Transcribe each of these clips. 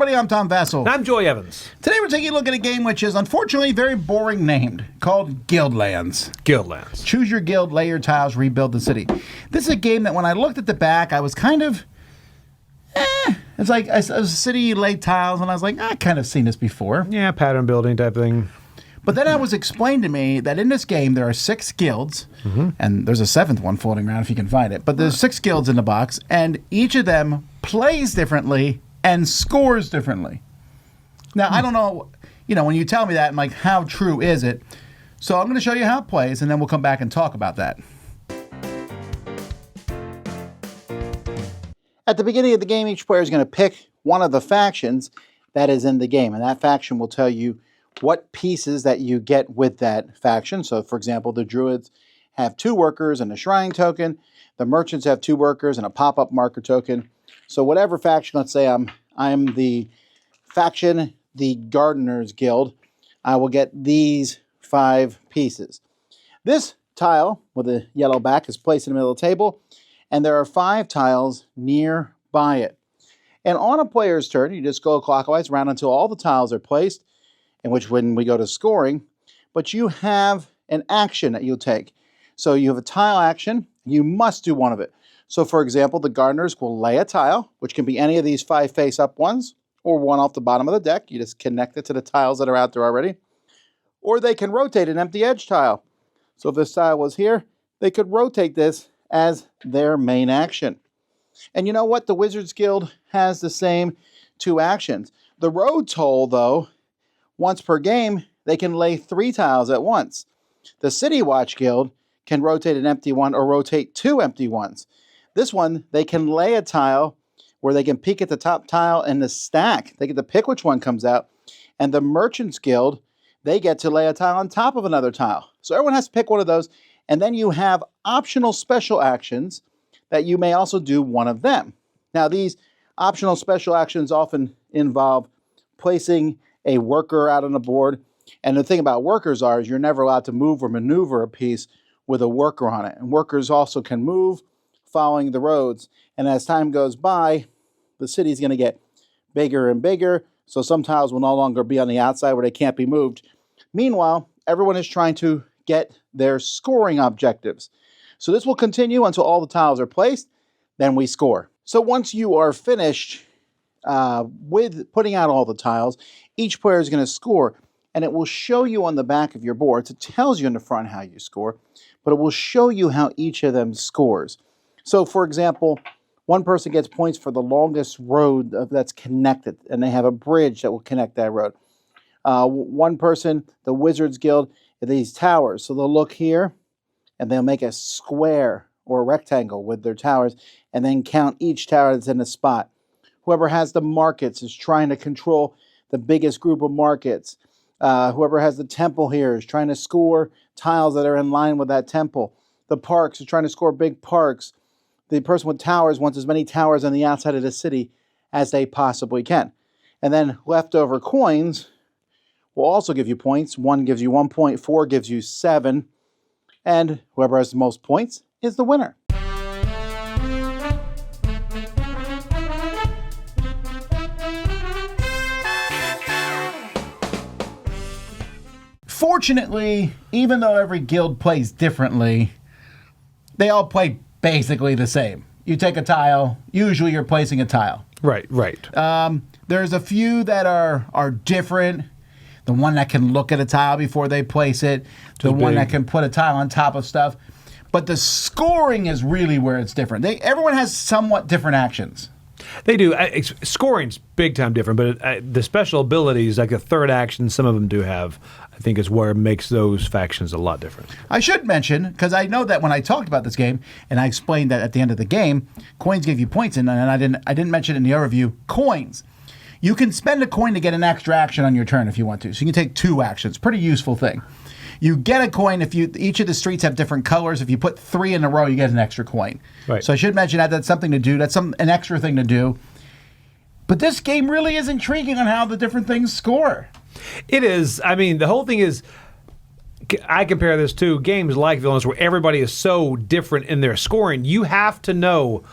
everybody. I'm Tom Vassell. And I'm Joy Evans. Today we're taking a look at a game which is unfortunately very boring named, called Guildlands. Guildlands. Choose your guild, lay your tiles, rebuild the city. This is a game that when I looked at the back, I was kind of, It's like it was a city, you lay tiles, and I was like, I've kind of seen this before. Yeah, pattern building type thing. But then it was explained to me that in this game there are 6 guilds, and there's a 7th one floating around if you can find it. But there's 6 guilds in the box, and each of them plays differently and scores differently. Now, I don't know, when you tell me that, I'm like, how true is it? So I'm going to show you how it plays, and then we'll come back and talk about that. At the beginning of the game, each player is going to pick one of the factions that is in the game, and that faction will tell you what pieces that you get with that faction. So, for example, the Druids have 2 workers and a shrine token. The Merchants have 2 workers and a pop-up marker token. So whatever faction, let's say I'm the faction, the Gardeners Guild, I will get these 5 pieces. This tile with a yellow back is placed in the middle of the table, and there are 5 tiles nearby it. And on a player's turn, you just go clockwise around until all the tiles are placed, in which when we go to scoring, but you have an action that you'll take. So you have a tile action, you must do one of it. So for example, the gardeners will lay a tile, which can be any of these 5 face-up ones, or one off the bottom of the deck. You just connect it to the tiles that are out there already. Or they can rotate an empty edge tile. So if this tile was here, they could rotate this as their main action. And you know what? The Wizards Guild has the same 2 actions. The road toll, though, once per game, they can lay 3 tiles at once. The City Watch Guild can rotate an empty one or rotate 2 empty ones. This one, they can lay a tile where they can peek at the top tile in the stack. They get to pick which one comes out. And the Merchants Guild, they get to lay a tile on top of another tile. So everyone has to pick one of those. And then you have optional special actions that you may also do one of them. Now, these optional special actions often involve placing a worker out on the board. And the thing about workers is you're never allowed to move or maneuver a piece with a worker on it. And workers also can move following the roads. And as time goes by, the city's going to get bigger and bigger. So some tiles will no longer be on the outside where they can't be moved. Meanwhile, everyone is trying to get their scoring objectives. So this will continue until all the tiles are placed. Then we score. So once you are finished with putting out all the tiles, each player is going to score, and it will show you on the back of your boards. It tells you in the front how you score, but it will show you how each of them scores. So, for example, one person gets points for the longest road that's connected, and they have a bridge that will connect that road. One person, the Wizards Guild, these towers. So they'll look here, and they'll make a square or a rectangle with their towers, and then count each tower that's in a spot. Whoever has the markets is trying to control the biggest group of markets. Whoever has the temple here is trying to score tiles that are in line with that temple. The parks is trying to score big parks. The person with towers wants as many towers on the outside of the city as they possibly can. And then leftover coins will also give you points. 1 gives you 1 point, 4 gives you 7. And whoever has the most points is the winner. Fortunately, even though every guild plays differently, they all play basically the same. You take a tile, usually you're placing a tile. Right. There's a few that are different. The one that can look at a tile before they place it. The one that can put a tile on top of stuff. But the scoring is really where it's different. Everyone has somewhat different actions. They do. Scoring's big time different, but the special abilities, like the third action, some of them do have, I think is where it makes those factions a lot different. I should mention, because I know that when I talked about this game, and I explained that at the end of the game, coins give you points, and I didn't mention it in the overview, coins. You can spend a coin to get an extra action on your turn if you want to. So you can take 2 actions. Pretty useful thing. You get a coin if each of the streets have different colors. If you put 3 in a row, you get an extra coin. Right. So I should mention that's something to do. That's an extra thing to do. But this game really is intriguing on how the different things score. It is. I mean, the whole thing is, I compare this to games like Villains where everybody is so different in their scoring. You have to know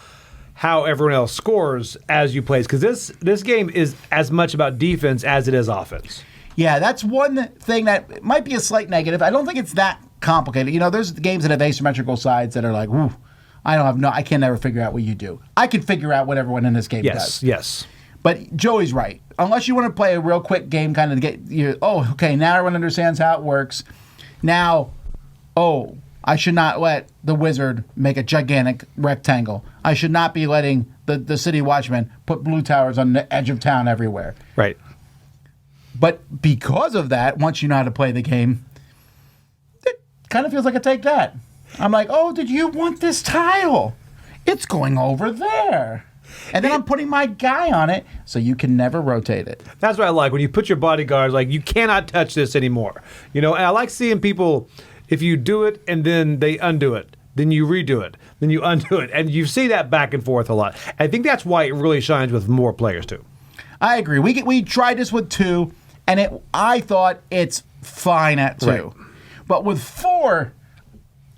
how everyone else scores as you play. Because this game is as much about defense as it is offense. Yeah, that's one thing that might be a slight negative. I don't think it's that complicated. There's games that have asymmetrical sides that are like, ooh, I can never figure out what you do. I can figure out what everyone in this game does. Yes. But Joey's right. Unless you want to play a real quick game kind of to get you, okay, now everyone understands how it works. Now, I should not let the wizard make a gigantic rectangle. I should not be letting the city watchman put blue towers on the edge of town everywhere. Right. But because of that, once you know how to play the game, it kind of feels like a take that. I'm like, did you want this tile? It's going over there. And then I'm putting my guy on it so you can never rotate it. That's what I like. When you put your bodyguards, like, you cannot touch this anymore. And I like seeing people, if you do it and then they undo it, then you redo it, then you undo it. And you see that back and forth a lot. I think that's why it really shines with more players, too. I agree. We tried this with 2, and I thought it's fine at 2. Right. But with 4,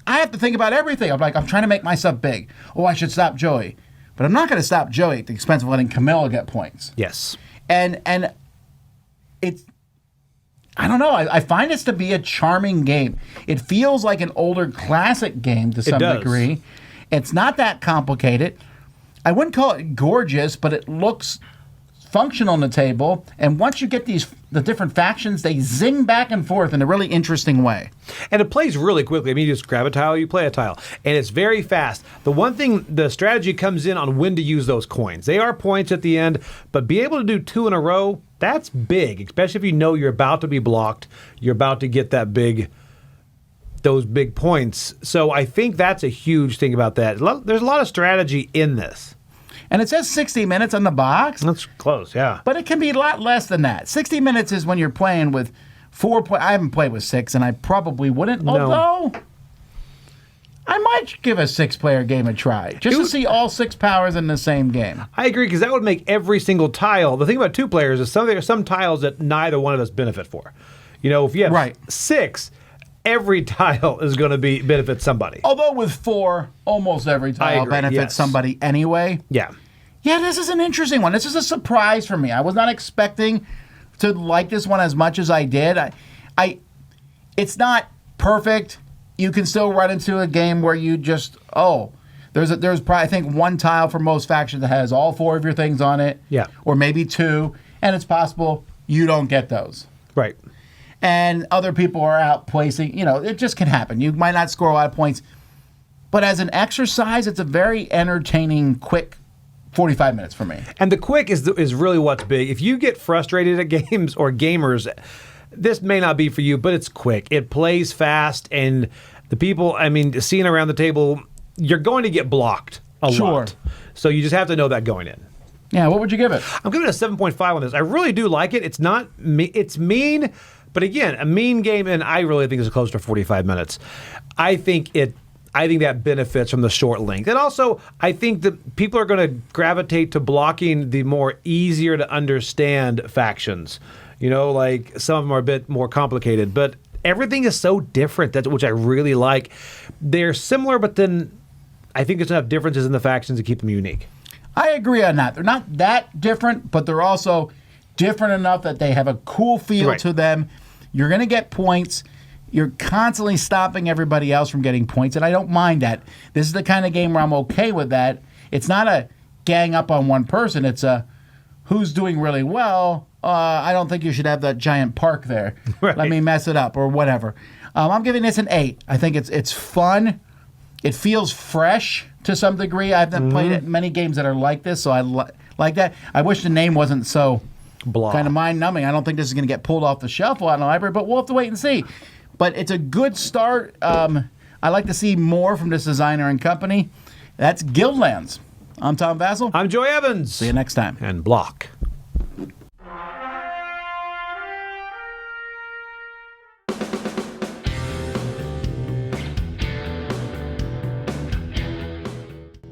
I have to think about everything. I'm trying to make myself big. I should stop Joey. But I'm not going to stop Joey at the expense of letting Camilla get points. Yes. And it's, I don't know, I find this to be a charming game. It feels like an older classic game to some degree. It's not that complicated. I wouldn't call it gorgeous, but it looks functional on the table. And once you get the different factions, they zing back and forth in a really interesting way. And it plays really quickly. I mean, you just grab a tile, you play a tile. And it's very fast. The one thing, the strategy comes in on when to use those coins. They are points at the end, but be able to do 2 in a row, that's big, especially if you know you're about to be blocked. You're about to get those big points. So I think that's a huge thing about that. There's a lot of strategy in this. And it says 60 minutes on the box. That's close, yeah. But it can be a lot less than that. 60 minutes is when you're playing with 4 I haven't played with 6, and I probably wouldn't. No. Although, I might give a 6-player game a try. Just to see all 6 powers in the same game. I agree, because that would make every single tile. The thing about 2 players is there are some tiles that neither one of us benefit for. If you have 6... every tile is going to benefit somebody. Although with 4, almost every tile benefits somebody anyway. Yeah. Yeah, this is an interesting one. This is a surprise for me. I was not expecting to like this one as much as I did. It's not perfect. You can still run into a game where you just, there's probably, I think, 1 tile for most factions that has all 4 of your things on it. Yeah. Or maybe 2, and it's possible you don't get those. Right. And other people are out placing, it just can happen. You might not score a lot of points. But as an exercise, it's a very entertaining, quick 45 minutes for me. And the quick is really what's big. If you get frustrated at games or gamers, this may not be for you, but it's quick. It plays fast, and the people, seeing around the table, you're going to get blocked a lot. So you just have to know that going in. Yeah, what would you give it? I'm giving it a 7.5 on this. I really do like it. It's not it's mean, but again, a mean game, and I really think it's close to 45 minutes. I think that benefits from the short length. And also, I think that people are going to gravitate to blocking the more easier to understand factions. Like some of them are a bit more complicated, but everything is so different, which I really like. They're similar, but then I think there's enough differences in the factions to keep them unique. I agree on that. They're not that different, but they're also different enough that they have a cool feel to them. You're going to get points. You're constantly stopping everybody else from getting points, and I don't mind that. This is the kind of game where I'm okay with that. It's not a gang up on one person. It's a who's doing really well. I don't think you should have that giant park there. Right. Let me mess it up or whatever. I'm giving this an 8. I think it's fun. It feels fresh to some degree. I haven't played many games that are like this, so I like that. I wish the name wasn't so kind of mind-numbing. I don't think this is going to get pulled off the shelf a lot in the library, but we'll have to wait and see. But it's a good start. I like to see more from this designer and company. That's Guildlands. I'm Tom Vassell. I'm Joy Evans. See you next time. And block.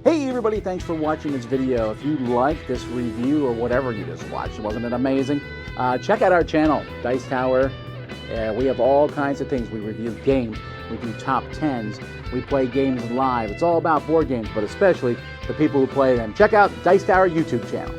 Hey everybody, thanks for watching this video. If you like this review or whatever you just watched, wasn't it amazing? Check out our channel, Dice Tower We have all kinds of things. We review games, we do top 10s, we play games live. It's all about board games, but especially the people who play them. Check out Dice Tower YouTube channel.